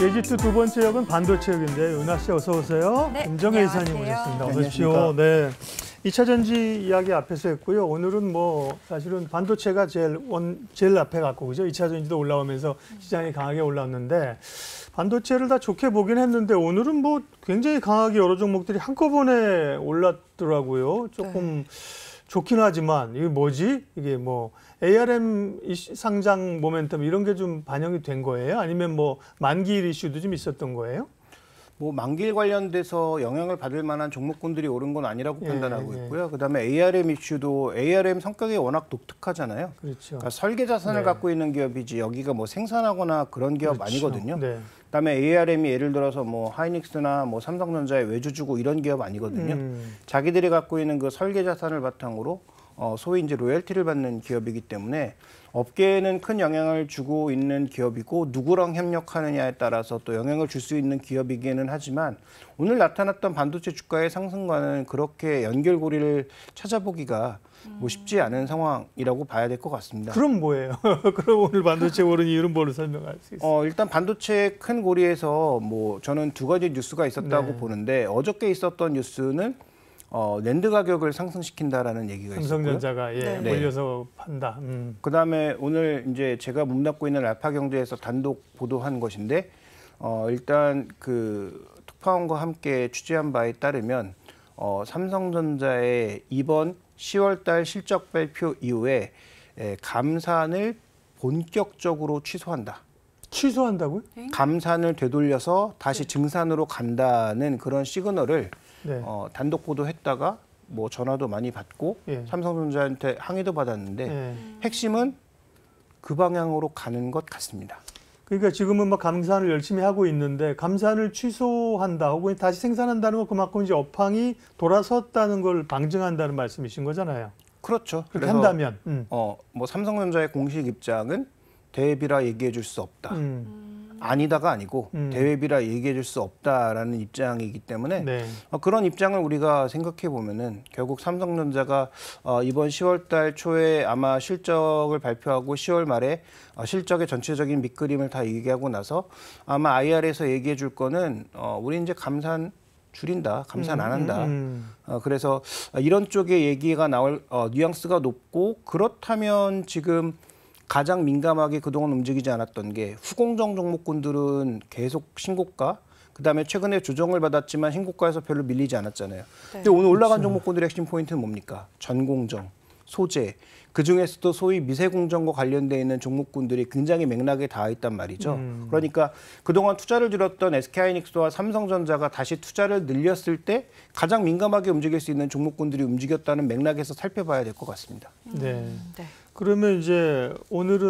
예지투 두 번째 역은 반도체역인데 은하 씨 어서 오세요. 네, 김정혜 이사님 오셨습니다. 어서 오십시오. 네. 2차 전지 이야기 앞에서 했고요. 오늘은 뭐 사실은 반도체가 제일 앞에 갔고 그죠? 2차 전지도 올라오면서 시장이 강하게 올랐는데 반도체를 다 좋게 보긴 했는데 오늘은 뭐 굉장히 강하게 여러 종목들이 한꺼번에 올랐더라고요. 조금 좋긴 하지만 이게 뭐지? 이게 뭐 ARM 상장 모멘텀 이런 게 좀 반영이 된 거예요? 아니면 뭐 만기일 이슈도 좀 있었던 거예요? 뭐 만기일 관련돼서 영향을 받을 만한 종목군들이 오른 건 아니라고 판단하고 있고요. 그다음에 ARM 이슈도 ARM 성격이 워낙 독특하잖아요. 그렇죠. 그러니까 설계 자산을 갖고 있는 기업이지 여기가 뭐 생산하거나 그런 기업 그렇죠. 아니거든요. 네. 그다음에 ARM이 예를 들어서 뭐 하이닉스나 뭐 삼성전자에 외주주고 이런 기업 아니거든요. 자기들이 갖고 있는 그 설계 자산을 바탕으로 소위 이제 로열티를 받는 기업이기 때문에 업계에는 큰 영향을 주고 있는 기업이고 누구랑 협력하느냐에 따라서 또 영향을 줄 수 있는 기업이기는 하지만 오늘 나타났던 반도체 주가의 상승과는 그렇게 연결고리를 찾아보기가 뭐 쉽지 않은 상황이라고 봐야 될 것 같습니다. 그럼 뭐예요? 그럼 오늘 반도체 오른 이유는 뭐로 설명할 수 있어요? 일단 반도체 큰 고리에서 뭐 저는 두 가지 뉴스가 있었다고 보는데 어저께 있었던 뉴스는 랜드 가격을 상승시킨다라는 얘기가 있었고요. 삼성전자가 올려서 판다. 그다음에 오늘 이제 제가 몸담고 있는 알파경제에서 단독 보도한 것인데 일단 그 특파원과 함께 취재한 바에 따르면 삼성전자의 이번 10월달 실적 발표 이후에 감산을 본격적으로 취소한다. 취소한다고요? 감산을 되돌려서 다시 증산으로 간다는 그런 시그널을 단독 보도했다가 뭐 전화도 많이 받고 삼성전자한테 항의도 받았는데 핵심은 그 방향으로 가는 것 같습니다. 그러니까 지금은 막 감산을 열심히 하고 있는데 감산을 취소한다 혹은 다시 생산한다는 건 그만큼 이제 업황이 돌아섰다는 걸 방증한다는 말씀이신 거잖아요. 그렇죠. 그렇게 한다면 뭐 삼성전자의 공식 입장은 대회비라 얘기해 줄 수 없다. 아니다가 아니고 대회비라 얘기해 줄 수 없다라는 입장이기 때문에 그런 입장을 우리가 생각해 보면은 결국 삼성전자가 이번 10월 달 초에 아마 실적을 발표하고 10월 말에 실적의 전체적인 밑그림을 다 얘기하고 나서 아마 IR에서 얘기해 줄 거는 우리 이제 감산 줄인다, 감산 안 한다. 그래서 이런 쪽의 얘기가 나올 뉘앙스가 높고 그렇다면 지금 가장 민감하게 그동안 움직이지 않았던 게 후공정 종목군들은 계속 신고가, 그다음에 최근에 조정을 받았지만 신고가에서 별로 밀리지 않았잖아요. 근데 오늘 올라간 종목군들의 핵심 포인트는 뭡니까? 전공정, 소재, 그중에서도 소위 미세공정과 관련돼 있는 종목군들이 굉장히 맥락에 닿아 있단 말이죠. 그러니까 그동안 투자를 줄였던 SK하이닉스와 삼성전자가 다시 투자를 늘렸을 때 가장 민감하게 움직일 수 있는 종목군들이 움직였다는 맥락에서 살펴봐야 될 것 같습니다. 그러면 이제 오늘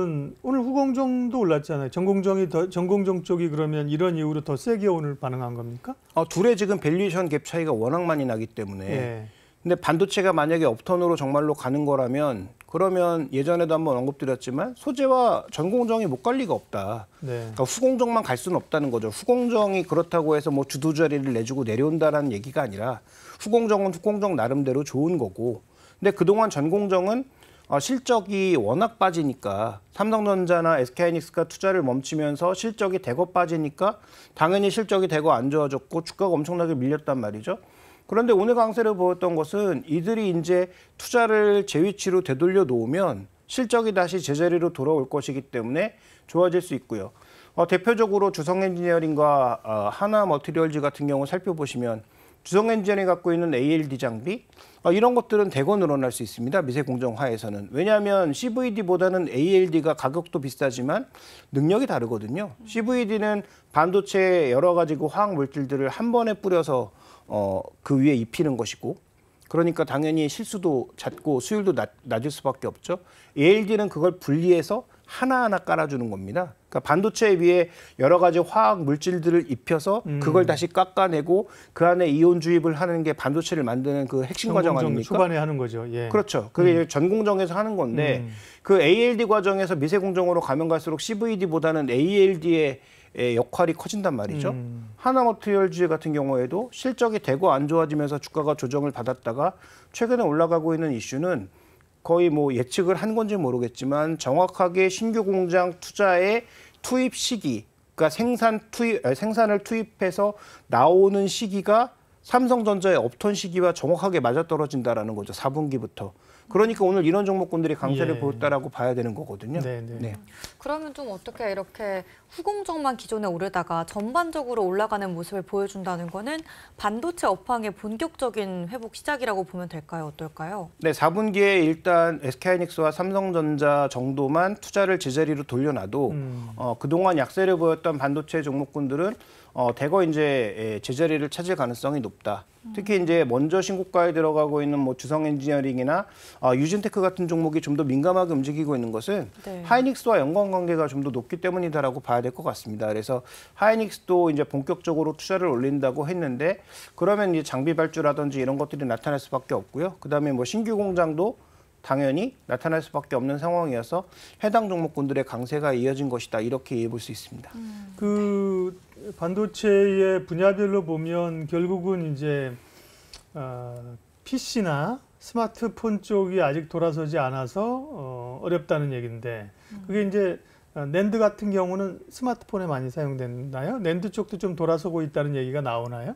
후공정도 올랐잖아요. 전공정 쪽이 그러면 이런 이유로 더 세게 오늘 반응한 겁니까? 둘의 지금 밸류에이션 갭 차이가 워낙 많이 나기 때문에. 근데 반도체가 만약에 업턴으로 정말로 가는 거라면 그러면 예전에도 한번 언급드렸지만 소재와 전공정이 못 갈 리가 없다. 그러니까 후공정만 갈 수는 없다는 거죠. 후공정이 그렇다고 해서 뭐 주도 자리를 내주고 내려온다라는 얘기가 아니라 후공정은 후공정 나름대로 좋은 거고. 근데 그동안 전공정은 실적이 워낙 빠지니까 삼성전자나 SK하이닉스가 투자를 멈추면서 실적이 대거 빠지니까 당연히 실적이 대거 안 좋아졌고 주가가 엄청나게 밀렸단 말이죠. 그런데 오늘 강세를 보였던 것은 이들이 이제 투자를 제 위치로 되돌려 놓으면 실적이 다시 제자리로 돌아올 것이기 때문에 좋아질 수 있고요. 대표적으로 주성엔지니어링과 하나머티리얼즈 같은 경우 살펴보시면 주성엔지니어링이 갖고 있는 ALD 장비 이런 것들은 대거 늘어날 수 있습니다. 미세공정화에서는. 왜냐하면 CVD보다는 ALD가 가격도 비싸지만 능력이 다르거든요. CVD는 반도체 여러 가지 그 화학 물질들을 한 번에 뿌려서 그 위에 입히는 것이고 그러니까 당연히 실수도 잦고 수율도 낮을 수밖에 없죠. ALD는 그걸 분리해서 하나하나 깔아주는 겁니다. 그러니까 반도체에 비해 여러 가지 화학 물질들을 입혀서 그걸 다시 깎아내고 그 안에 이온 주입을 하는 게 반도체를 만드는 그 핵심 과정 아닙니까? 초반에 하는 거죠. 그렇죠. 그게 전공정에서 하는 건데 그 ALD 과정에서 미세공정으로 가면 갈수록 CVD보다는 ALD의 역할이 커진단 말이죠. 하나머티리얼즈 같은 경우에도 실적이 대거 안 좋아지면서 주가가 조정을 받았다가 최근에 올라가고 있는 이슈는 거의 뭐 예측을 한 건지 모르겠지만 정확하게 신규 공장 투자의 투입 시기 그러니까 생산을 투입해서 나오는 시기가 삼성전자의 업턴 시기와 정확하게 맞아떨어진다라는 거죠. 4분기부터. 그러니까 오늘 이런 종목군들이 강세를 보였다라고 봐야 되는 거거든요. 네. 그러면 좀 어떻게 이렇게 후공정만 기존에 오르다가 전반적으로 올라가는 모습을 보여준다는 거는 반도체 업황의 본격적인 회복 시작이라고 보면 될까요? 어떨까요? 네, 4분기에 일단 SK하이닉스와 삼성전자 정도만 투자를 제자리로 돌려놔도 그동안 약세를 보였던 반도체 종목군들은 대거 이제 제자리를 찾을 가능성이 높다. 특히 이제 먼저 신고가에 들어가고 있는 뭐 주성 엔지니어링이나 유진테크 같은 종목이 좀 더 민감하게 움직이고 있는 것은 하이닉스와 연관 관계가 좀 더 높기 때문이다라고 봐야 될 것 같습니다. 그래서 하이닉스도 이제 본격적으로 투자를 올린다고 했는데 그러면 이제 장비 발주라든지 이런 것들이 나타날 수밖에 없고요. 그다음에 뭐 신규 공장도 당연히 나타날 수밖에 없는 상황이어서 해당 종목군들의 강세가 이어진 것이다. 이렇게 이해해 볼 수 있습니다. 그 반도체의 분야별로 보면 결국은 이제 PC나 스마트폰 쪽이 아직 돌아서지 않아서 어렵다는 얘기인데 그게 이제 낸드 같은 경우는 스마트폰에 많이 사용됐나요? 낸드 쪽도 좀 돌아서고 있다는 얘기가 나오나요?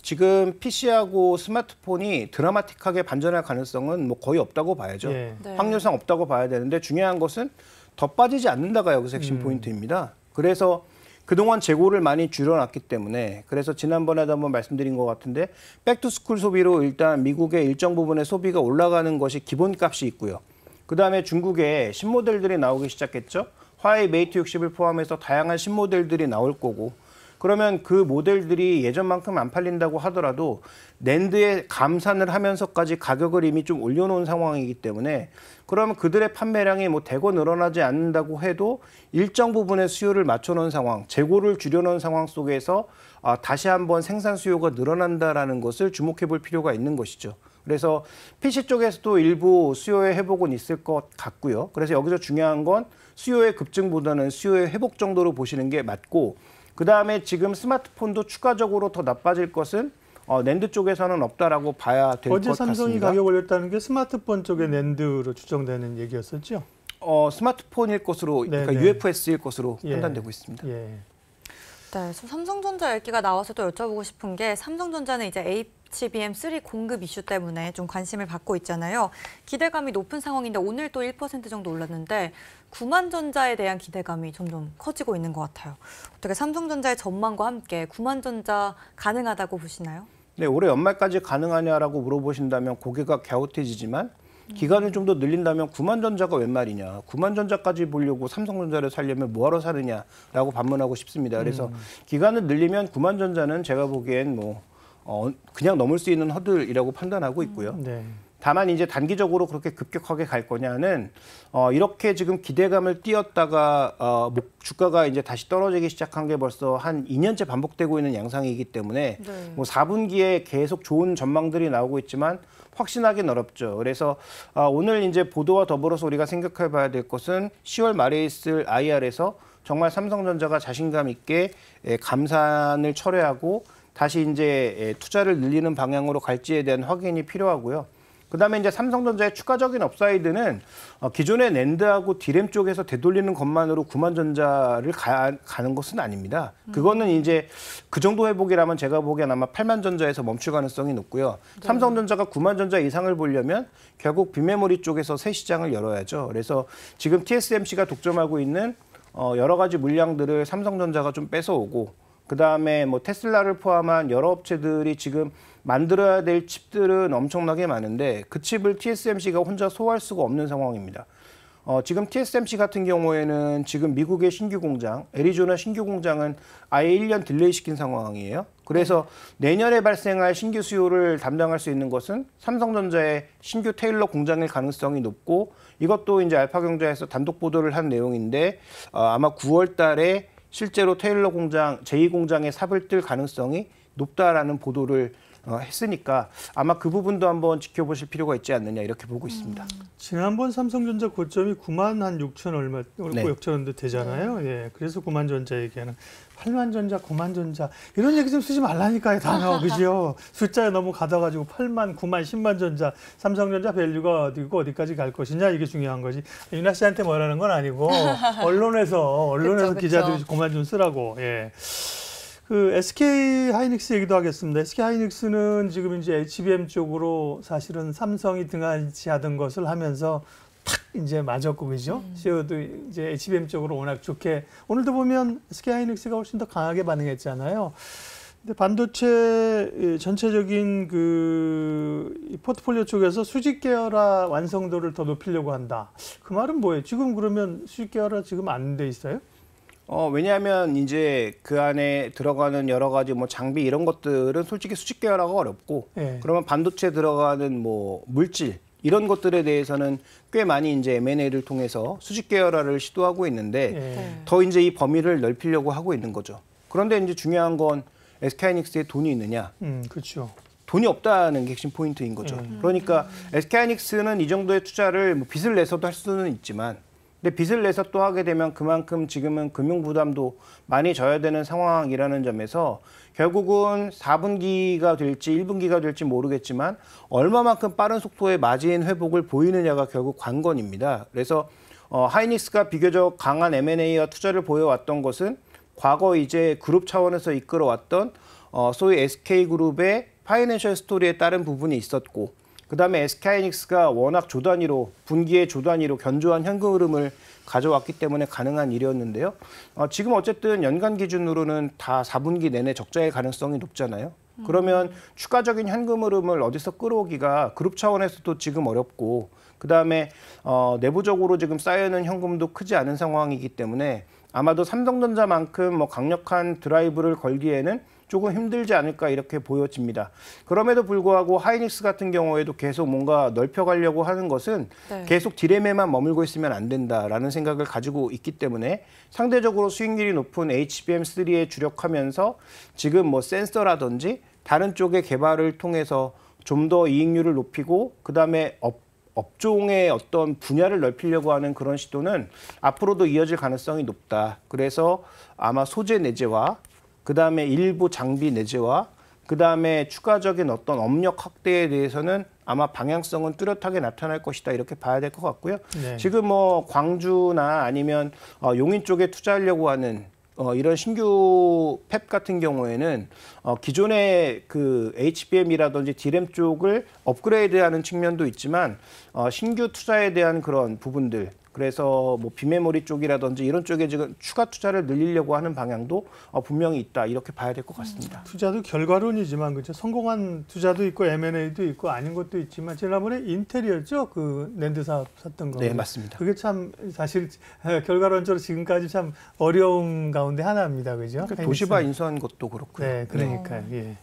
지금 PC하고 스마트폰이 드라마틱하게 반전할 가능성은 뭐 거의 없다고 봐야죠. 네. 확률상 없다고 봐야 되는데 중요한 것은 더 빠지지 않는다가 여기서 핵심 포인트입니다. 그래서 그동안 재고를 많이 줄여놨기 때문에 그래서 지난번에도 한번 말씀드린 것 같은데 백투스쿨 소비로 일단 미국의 일정 부분의 소비가 올라가는 것이 기본값이 있고요. 그다음에 중국에 신모델들이 나오기 시작했죠. 화웨이 메이트 60을 포함해서 다양한 신모델들이 나올 거고 그러면 그 모델들이 예전만큼 안 팔린다고 하더라도 낸드에 감산을 하면서까지 가격을 이미 좀 올려놓은 상황이기 때문에 그러면 그들의 판매량이 뭐 대거 늘어나지 않는다고 해도 일정 부분의 수요를 맞춰놓은 상황, 재고를 줄여놓은 상황 속에서 다시 한번 생산 수요가 늘어난다라는 것을 주목해 볼 필요가 있는 것이죠. 그래서 PC 쪽에서도 일부 수요의 회복은 있을 것 같고요. 그래서 여기서 중요한 건 수요의 급증보다는 수요의 회복 정도로 보시는 게 맞고 그다음에 지금 스마트폰도 추가적으로 더 나빠질 것은 낸드 쪽에서는 없다라고 봐야 될 것 같습니다. 어제 삼성이 가격 올렸다는 게 스마트폰 쪽의 낸드로 추정되는 얘기였었죠? 스마트폰일 것으로, 그러니까 UFS일 것으로 판단되고 있습니다. 네, 그래서 삼성전자 얘기가 나와서 또 여쭤보고 싶은 게 삼성전자는 이제 HBM3 공급 이슈 때문에 좀 관심을 받고 있잖아요. 기대감이 높은 상황인데 오늘 또 1% 정도 올랐는데 구만전자에 대한 기대감이 점점 커지고 있는 것 같아요. 어떻게 삼성전자의 전망과 함께 구만전자 가능하다고 보시나요? 네, 올해 연말까지 가능하냐라고 물어보신다면 고개가 갸웃해지지만 기간을 좀 더 늘린다면 구만전자가 웬 말이냐. 구만전자까지 보려고 삼성전자를 살려면 뭐하러 사느냐라고 반문하고 싶습니다. 그래서 기간을 늘리면 구만전자는 제가 보기엔 뭐 그냥 넘을 수 있는 허들이라고 판단하고 있고요. 다만 이제 단기적으로 그렇게 급격하게 갈 거냐는 이렇게 지금 기대감을 띄었다가 주가가 이제 다시 떨어지기 시작한 게 벌써 한 2년째 반복되고 있는 양상이기 때문에 뭐 4분기에 계속 좋은 전망들이 나오고 있지만 확신하기는 어렵죠. 그래서 오늘 이제 보도와 더불어서 우리가 생각해 봐야 될 것은 10월 말에 있을 IR에서 정말 삼성전자가 자신감 있게 감산을 철회하고 다시 이제 투자를 늘리는 방향으로 갈지에 대한 확인이 필요하고요. 그다음에 이제 삼성전자의 추가적인 업사이드는 기존의 낸드하고 디램 쪽에서 되돌리는 것만으로 구만전자를 가는 것은 아닙니다. 그거는 이제 그 정도 회복이라면 제가 보기엔 아마 8만전자에서 멈출 가능성이 높고요. 삼성전자가 9만전자 이상을 보려면 결국 빈메모리 쪽에서 새 시장을 열어야죠. 그래서 지금 TSMC가 독점하고 있는 여러 가지 물량들을 삼성전자가 좀 뺏어오고 그다음에 뭐 테슬라를 포함한 여러 업체들이 지금 만들어야 될 칩들은 엄청나게 많은데 그 칩을 TSMC가 혼자 소화할 수가 없는 상황입니다. 지금 TSMC 같은 경우에는 지금 미국의 신규 공장, 애리조나 신규 공장은 아예 1년 딜레이 시킨 상황이에요. 그래서 내년에 발생할 신규 수요를 담당할 수 있는 것은 삼성전자의 신규 테일러 공장일 가능성이 높고 이것도 이제 알파경제에서 단독 보도를 한 내용인데 아마 9월 달에 실제로 테일러 공장, 제2공장에 삽을 뜰 가능성이 높다라는 보도를 했으니까 아마 그 부분도 한번 지켜보실 필요가 있지 않느냐 이렇게 보고 있습니다. 지난번 삼성전자 고점이 9만 한 6천 얼마, 네. 6천 원대 되잖아요. 예, 그래서 9만 전자 얘기하는 8만 전자, 9만 전자 이런 얘기 좀 쓰지 말라니까요, 단어 그죠? 숫자에 너무 가둬가지고 8만, 9만, 10만 전자, 삼성전자 밸류가 어디고 어디까지 갈 것이냐 이게 중요한 거지. 윤아 씨한테 뭐라는 건 아니고 언론에서 그쵸. 기자들이 그만 좀 쓰라고. 예. 그 SK 하이닉스 얘기도 하겠습니다. SK 하이닉스는 지금 이제 HBM 쪽으로 사실은 삼성이 등한시 하던 것을 하면서 탁 이제 맞았고 그죠? CEO도 이제 HBM 쪽으로 워낙 좋게 오늘도 보면 SK 하이닉스가 훨씬 더 강하게 반응했잖아요. 근데 반도체 전체적인 이 포트폴리오 쪽에서 수직 계열화 완성도를 더 높이려고 한다. 그 말은 뭐예요? 지금 그러면 수직 계열화 지금 안 돼 있어요? 왜냐하면 이제 그 안에 들어가는 여러 가지 뭐 장비 이런 것들은 솔직히 수직 계열화가 어렵고 예. 그러면 반도체에 들어가는 뭐 물질 이런 것들에 대해서는 꽤 많이 이제 M&A를 통해서 수직 계열화를 시도하고 있는데 예. 더 이제 이 범위를 넓히려고 하고 있는 거죠. 그런데 이제 중요한 건 SK하이닉스에 돈이 있느냐? 그렇죠. 돈이 없다는 게 핵심 포인트인 거죠. 그러니까 SK하이닉스는 이 정도의 투자를 뭐 빚을 내서도 할 수는 있지만 근데 빚을 내서 또 하게 되면 그만큼 지금은 금융 부담도 많이 져야 되는 상황이라는 점에서 결국은 4분기가 될지 1분기가 될지 모르겠지만 얼마만큼 빠른 속도의 마진 회복을 보이느냐가 결국 관건입니다. 그래서 하이닉스가 비교적 강한 M&A와 투자를 보여왔던 것은 과거 이제 그룹 차원에서 이끌어왔던 소위 SK그룹의 파이낸셜 스토리에 따른 부분이 있었고 그다음에 SK하이닉스가 워낙 조단위로 분기에 조단위로 견조한 현금 흐름을 가져왔기 때문에 가능한 일이었는데요. 지금 어쨌든 연간 기준으로는 다 4분기 내내 적자일 가능성이 높잖아요. 그러면 추가적인 현금 흐름을 어디서 끌어오기가 그룹 차원에서도 지금 어렵고 그다음에 내부적으로 지금 쌓여있는 현금도 크지 않은 상황이기 때문에 아마도 삼성전자만큼 뭐 강력한 드라이브를 걸기에는 조금 힘들지 않을까 이렇게 보여집니다. 그럼에도 불구하고 하이닉스 같은 경우에도 계속 뭔가 넓혀가려고 하는 것은 네. 계속 디램에만 머물고 있으면 안 된다라는 생각을 가지고 있기 때문에 상대적으로 수익률이 높은 HBM3에 주력하면서 지금 뭐 센서라든지 다른 쪽의 개발을 통해서 좀 더 이익률을 높이고 그다음에 업종의 어떤 분야를 넓히려고 하는 그런 시도는 앞으로도 이어질 가능성이 높다. 그래서 아마 소재 내재화 그다음에 일부 장비 내재화, 그다음에 추가적인 어떤 업력 확대에 대해서는 아마 방향성은 뚜렷하게 나타날 것이다 이렇게 봐야 될 것 같고요. 네. 지금 뭐 광주나 아니면 용인 쪽에 투자하려고 하는 이런 신규 팹 같은 경우에는 기존의 그 HBM이라든지 디램 쪽을 업그레이드하는 측면도 있지만 신규 투자에 대한 그런 부분들 그래서 뭐 비메모리 쪽이라든지 이런 쪽에 지금 추가 투자를 늘리려고 하는 방향도 분명히 있다 이렇게 봐야 될 것 같습니다. 투자도 결과론이지만 그죠. 성공한 투자도 있고 M&A도 있고 아닌 것도 있지만 지난번에 인텔이었죠. 그 낸드 사업 샀던 거. 네, 맞습니다. 그게 참 사실 결과론적으로 지금까지 참 어려운 가운데 하나입니다. 그죠? 그러니까 도시바 인수한 것도 그렇고요. 네, 그러니까요. 예.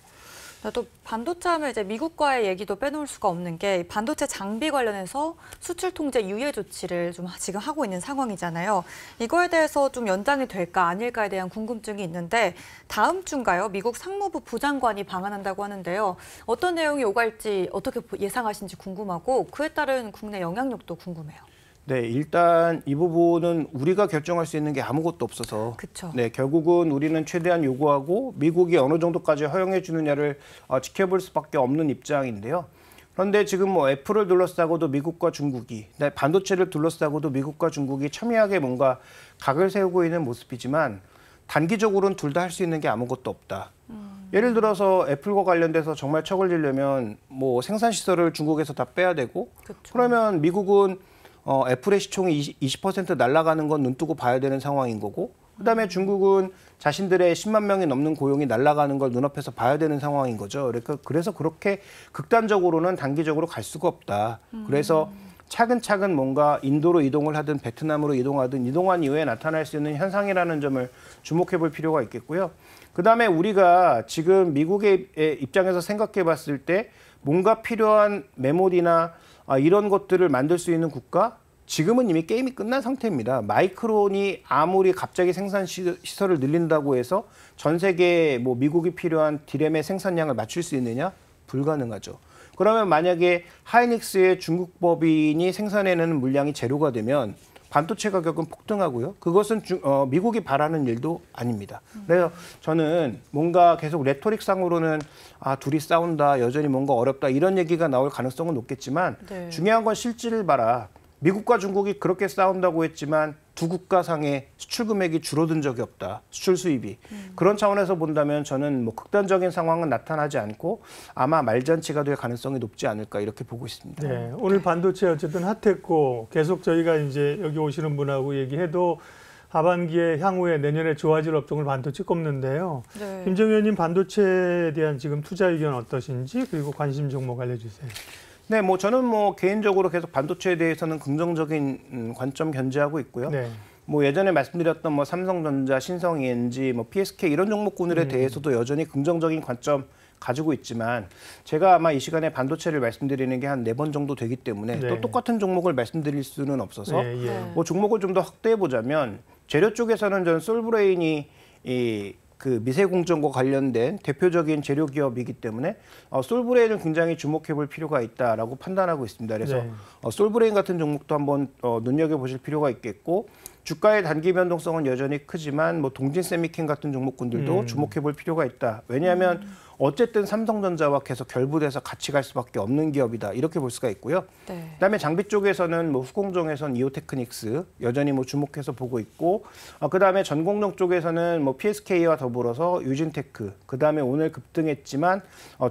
또 반도체 하면 이제 미국과의 얘기도 빼놓을 수가 없는 게 반도체 장비 관련해서 수출 통제 유예 조치를 좀 지금 하고 있는 상황이잖아요. 이거에 대해서 좀 연장이 될까 아닐까에 대한 궁금증이 있는데 다음 주인가요? 미국 상무부 부장관이 방한한다고 하는데요. 어떤 내용이 오갈지 어떻게 예상하시는지 궁금하고 그에 따른 국내 영향력도 궁금해요. 네, 일단 이 부분은 우리가 결정할 수 있는 게 아무것도 없어서 그쵸. 네, 결국은 우리는 최대한 요구하고 미국이 어느 정도까지 허용해 주느냐를 지켜볼 수밖에 없는 입장인데요. 그런데 지금 뭐 애플을 둘러싸고도 미국과 중국이, 반도체를 둘러싸고도 미국과 중국이 첨예하게 뭔가 각을 세우고 있는 모습이지만 단기적으로는 둘 다 할 수 있는 게 아무것도 없다. 예를 들어서 애플과 관련돼서 정말 척을 지려면 뭐 생산 시설을 중국에서 다 빼야 되고 그쵸. 그러면 미국은 애플의 시총이 20% 날아가는 건 눈뜨고 봐야 되는 상황인 거고 그다음에 중국은 자신들의 10만 명이 넘는 고용이 날아가는 걸 눈앞에서 봐야 되는 상황인 거죠. 그래서 그렇게 극단적으로는 단기적으로 갈 수가 없다. 그래서 차근차근 뭔가 인도로 이동을 하든 베트남으로 이동하든 이동한 이후에 나타날 수 있는 현상이라는 점을 주목해 볼 필요가 있겠고요. 그다음에 우리가 지금 미국의 입장에서 생각해 봤을 때 뭔가 필요한 메모리나 이런 것들을 만들 수 있는 국가 지금은 이미 게임이 끝난 상태입니다. 마이크론이 아무리 갑자기 생산 시설을 늘린다고 해서 전 세계 뭐 미국이 필요한 디램의 생산량을 맞출 수 있느냐? 불가능하죠. 그러면 만약에 하이닉스의 중국 법인이 생산해내는 물량이 제로가 되면 반도체 가격은 폭등하고요. 그것은 미국이 바라는 일도 아닙니다. 그래서 저는 뭔가 계속 레토릭상으로는 둘이 싸운다, 여전히 뭔가 어렵다 이런 얘기가 나올 가능성은 높겠지만 네. 중요한 건 실질을 봐라. 미국과 중국이 그렇게 싸운다고 했지만 두 국가 상의 수출 금액이 줄어든 적이 없다. 수출 수입이. 그런 차원에서 본다면 저는 뭐 극단적인 상황은 나타나지 않고 아마 말잔치가 될 가능성이 높지 않을까 이렇게 보고 있습니다. 네, 오늘 반도체 어쨌든 핫했고 계속 저희가 이제 여기 오시는 분하고 얘기해도 하반기에 향후에 내년에 좋아질 업종을 반도체 꼽는데요. 네. 김정희 의원님 반도체에 대한 지금 투자 의견 어떠신지 그리고 관심 종목 알려주세요. 네, 뭐 저는 뭐 개인적으로 계속 반도체에 대해서는 긍정적인 관점 견지하고 있고요. 네. 뭐 예전에 말씀드렸던 뭐 삼성전자, 신성ENG, 뭐 PSK 이런 종목군들에 대해서도 여전히 긍정적인 관점 가지고 있지만 제가 아마 이 시간에 반도체를 말씀드리는 게 한 4번 정도 되기 때문에 네. 또 똑같은 종목을 말씀드릴 수는 없어서 예, 예. 뭐 종목을 좀 더 확대해 보자면 재료 쪽에서는 저는 솔브레인이 그 미세 공정과 관련된 대표적인 재료 기업이기 때문에 솔브레인을 굉장히 주목해 볼 필요가 있다라고 판단하고 있습니다. 그래서 네. 솔브레인 같은 종목도 한번 눈여겨 보실 필요가 있겠고 주가의 단기 변동성은 여전히 크지만 뭐 동진 세미캠 같은 종목군들도 주목해 볼 필요가 있다. 왜냐하면 어쨌든 삼성전자와 계속 결부돼서 같이 갈 수밖에 없는 기업이다. 이렇게 볼 수가 있고요. 네. 그다음에 장비 쪽에서는 뭐 후공정에선 이오테크닉스 여전히 뭐 주목해서 보고 있고 그다음에 전공정 쪽에서는 뭐 PSK와 더불어서 유진테크 그다음에 오늘 급등했지만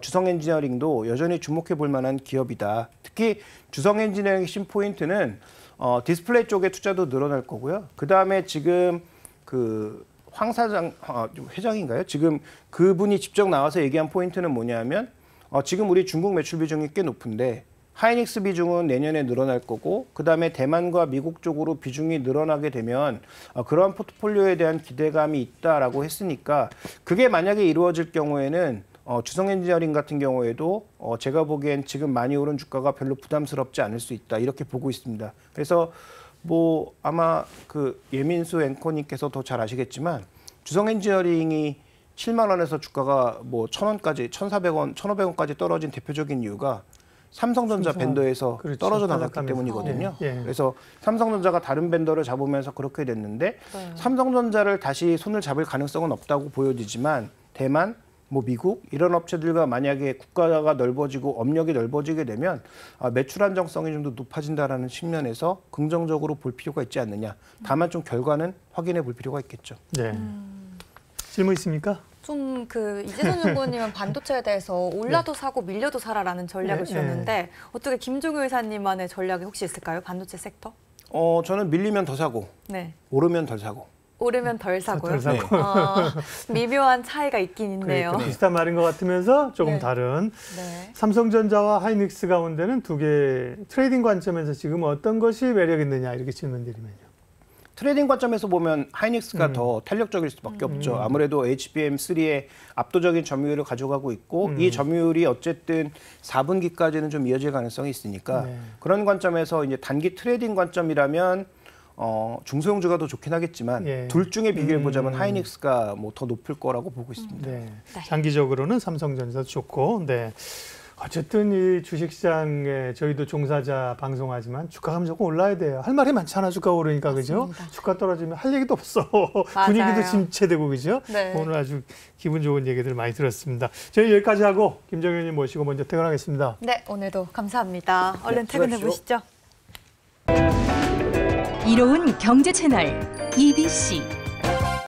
주성엔지니어링도 여전히 주목해 볼 만한 기업이다. 특히 주성엔지니어링 신포인트는 디스플레이 쪽에 투자도 늘어날 거고요. 그다음에 지금 그 황 사장 회장인가요? 지금 그분이 직접 나와서 얘기한 포인트는 뭐냐면 지금 우리 중국 매출 비중이 꽤 높은데 하이닉스 비중은 내년에 늘어날 거고 그다음에 대만과 미국 쪽으로 비중이 늘어나게 되면 그러한 포트폴리오에 대한 기대감이 있다라고 했으니까 그게 만약에 이루어질 경우에는 주성엔지니어링 같은 경우에도 제가 보기엔 지금 많이 오른 주가가 별로 부담스럽지 않을 수 있다 이렇게 보고 있습니다. 그래서 뭐 아마 그 예민수 앵커님께서 더 잘 아시겠지만 주성엔지니어링이 7만 원에서 주가가 뭐 1,000원까지 1,400원, 1,500원까지 떨어진 대표적인 이유가 삼성전자 밴더에서 그렇죠. 떨어져 나갔기 하락하면서. 때문이거든요. 예. 그래서 삼성전자가 다른 밴더를 잡으면서 그렇게 됐는데 네. 삼성전자를 다시 손을 잡을 가능성은 없다고 보여지지만 대만 뭐 미국 이런 업체들과 만약에 국가가 넓어지고 업력이 넓어지게 되면 매출 안정성이 좀 더 높아진다라는 측면에서 긍정적으로 볼 필요가 있지 않느냐. 다만 좀 결과는 확인해 볼 필요가 있겠죠. 네. 질문 있습니까? 좀 그 이재선 연구원님은 반도체에 대해서 올라도 사고 밀려도 사라라는 전략을 네, 주셨는데 어떻게 김종우 의사님만의 전략이 혹시 있을까요? 반도체 섹터? 저는 밀리면 더 사고 네. 오르면 덜 사고. 오르면 덜 사고요. 덜 사고. 미묘한 차이가 있긴 있네요. 그러니까 비슷한 말인 것 같으면서 조금 네. 다른. 네. 삼성전자와 하이닉스 가운데는 두 개 트레이딩 관점에서 지금 어떤 것이 매력 있느냐 이렇게 질문드리면요. 트레이딩 관점에서 보면 하이닉스가 더 탄력적일 수밖에 없죠. 아무래도 HBM3의 압도적인 점유율을 가져가고 있고 이 점유율이 어쨌든 4분기까지는 좀 이어질 가능성이 있으니까 네. 그런 관점에서 이제 단기 트레이딩 관점이라면 중소형주가 더 좋긴 하겠지만 예. 둘 중에 비교해 보자면 하이닉스가 뭐 더 높을 거라고 보고 있습니다. 네. 네. 장기적으로는 삼성전자도 좋고, 네. 어쨌든 이 주식시장에 저희도 종사자 방송하지만 주가가 조금 올라야 돼요. 할 말이 많잖아, 주가 오르니까, 그죠? 맞습니다. 주가 떨어지면 할 얘기도 없어. 맞아요. 분위기도 침체되고, 그죠? 네. 오늘 아주 기분 좋은 얘기들 많이 들었습니다. 저희 여기까지 하고 김정희 의원님 모시고 먼저 퇴근하겠습니다. 네, 오늘도 감사합니다. 얼른 네, 퇴근해 보시죠. 이로운 경제 채널 EBC